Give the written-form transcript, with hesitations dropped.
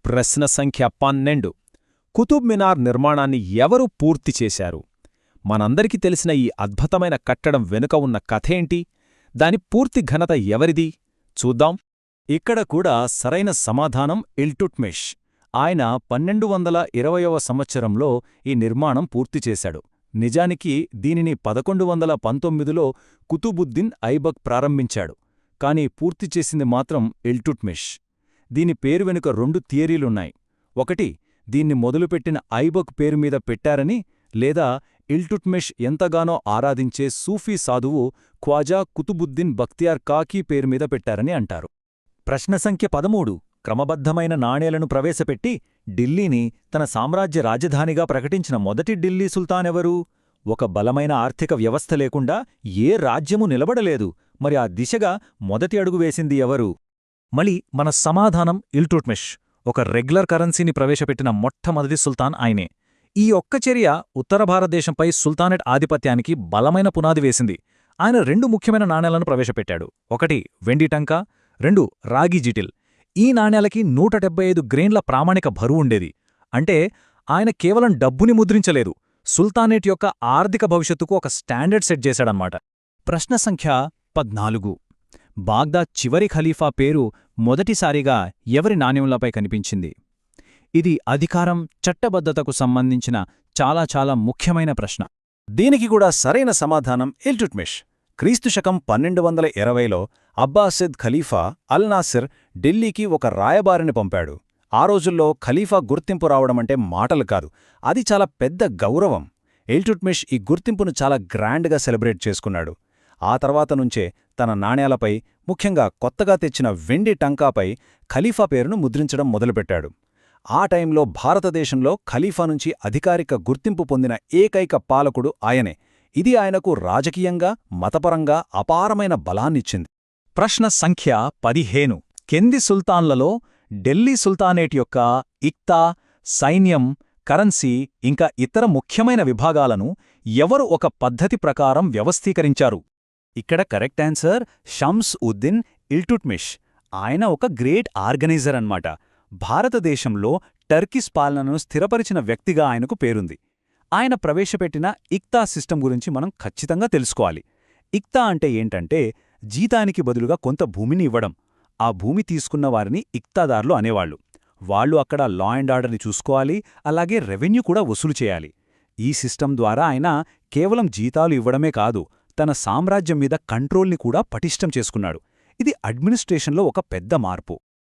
ప్రశ్న సంఖ్య 12. కుతుబ్ మినార్ నిర్మాణాన్ని ఎవరు పూర్తి చేశారు? మనందరికీ తెలిసిన ఈ అద్భుతమైన కట్టడం వెనుక ఉన్న కథేంటి? దాని పూర్తి ఘనత ఎవరిది? చూద్దాం. ఇక్కడ కూడా సరైన సమాధానం ఇల్టుట్మిష్. ఆయన 1220వ సంవత్సరంలో ఈ నిర్మాణం పూర్తిచేశాడు. నిజానికి దీనిని 1119లో కుతుబుద్దీన్ ఐబక్ ప్రారంభించాడు. కాని పూర్తిచేసింది మాత్రం ఇల్టుట్మిష్. దీని పేరు వెనుక 2 థియరీలున్నాయి. ఒకటి, దీన్ని మొదలుపెట్టిన ఐబక్ పేరుమీద పెట్టారని, లేదా ఇల్టుట్మిష్ ఎంతగానో ఆరాధించే సూఫీ సాధువు ఖ్వాజా కుతుబుద్దీన్ బక్తియార్ కాకీ పేరుమీద పెట్టారని అంటారు. ప్రశ్న సంఖ్య 13. క్రమబద్ధమైన నాణేలను ప్రవేశపెట్టి ఢిల్లీని తన సామ్రాజ్య రాజధానిగా ప్రకటించిన మొదటి ఢిల్లీ సుల్తానెవరు? ఒక బలమైన ఆర్థిక వ్యవస్థ లేకుండా ఏ రాజ్యమూ నిలబడలేదు. మరి ఆ దిశగా మొదటి అడుగు వేసింది ఎవరు? మళ్ళీ మన సమాధానం ఇల్టుట్మిష్. ఒక రెగ్యులర్ కరెన్సీని ప్రవేశపెట్టిన మొట్టమొదటి సుల్తాన్ ఆయనే. ఈ ఒక్క చర్య ఉత్తర భారతదేశంపై సుల్తానేట్ ఆధిపత్యానికి బలమైన పునాది వేసింది. ఆయన 2 ముఖ్యమైన నాణేలను ప్రవేశపెట్టాడు. ఒకటి వెండి టంకా, 2 రాగి జిటిల్. ఈ నాణేలకి 175 గ్రెయిన్ల ప్రామాణిక బరువుండేది. అంటే ఆయన కేవలం డబ్బుని ముద్రించలేదు, సుల్తానేట్ యొక్క ఆర్థిక భవిష్యత్తుకు ఒక స్టాండర్డ్ సెట్ చేశాడన్నమాట. ప్రశ్న సంఖ్య 14. బాగ్దాద్ చివరి ఖలీఫా పేరు మొదటిసారిగా ఎవరి నాణ్యంలపై కనిపించింది? ఇది అధికారం, చట్టబద్ధతకు సంబంధించిన చాలా ముఖ్యమైన ప్రశ్న. దీనికి కూడా సరైన సమాధానం ఇల్టుట్మిష్. క్రీస్తుశకం 1220లో అబ్బాసిద్ ఖలీఫా అల్ నాసిర్ ఢిల్లీకి ఒక రాయబారిని పంపాడు. ఆ రోజుల్లో ఖలీఫా గుర్తింపు రావడమంటే మాటలు కాదు, అది చాలా పెద్ద గౌరవం. ఇల్టుట్మిష్ ఈ గుర్తింపును చాలా గ్రాండ్గా సెలబ్రేట్ చేసుకున్నాడు. ఆ తర్వాత నుంచే తన నాణేలపై, ముఖ్యంగా కొత్తగా తెచ్చిన వెండి టంకాపై ఖలీఫా పేరును ముద్రించడం మొదలుపెట్టాడు. ఆ టైంలో భారతదేశంలో ఖలీఫా నుంచి అధికారిక గుర్తింపు పొందిన ఏకైక పాలకుడు ఆయనే. ఇది ఆయనకు రాజకీయంగా, మతపరంగా అపారమైన బలాన్నిచ్చింది. ప్రశ్న సంఖ్య 15. కింది సుల్తాన్లలో ఢిల్లీ సుల్తానేట్ యొక్క ఇక్తా, సైన్యం, కరెన్సీ ఇంకా ఇతర ముఖ్యమైన విభాగాలను ఎవరు ఒక పద్ధతి ప్రకారం వ్యవస్థీకరించారు? ఇక్కడ కరెక్ట్ ఆన్సర్ షమ్స్ ఉద్దీన్ ఇల్టుట్మిష్. ఆయన ఒక గ్రేట్ ఆర్గనైజర్ అన్నమాట. భారతదేశంలో టర్కిష్ పాలనను స్థిరపరిచిన వ్యక్తిగా ఆయనకు పేరుంది. ఆయన ప్రవేశపెట్టిన ఇక్తా సిస్టమ్ గురించి మనం ఖచ్చితంగా తెలుసుకోవాలి. ఇక్తా అంటే ఏంటంటే జీతానికి బదులుగా కొంత భూమిని ఇవ్వడం. ఆ భూమి తీసుకున్న వారిని ఇక్తాదార్లు అనేవాళ్లు. వాళ్లు అక్కడ లా అండ్ ఆర్డర్ని చూసుకోవాలి, అలాగే రెవెన్యూ కూడా వసూలు చేయాలి. ఈ సిస్టమ్ ద్వారా ఆయన కేవలం జీతాలు ఇవ్వడమే కాదు, తన సామ్రాజ్యం మీద కంట్రోల్ని కూడా పటిష్టం చేసుకున్నాడు. ఇది అడ్మినిస్ట్రేషన్లో ఒక పెద్ద మార్పు.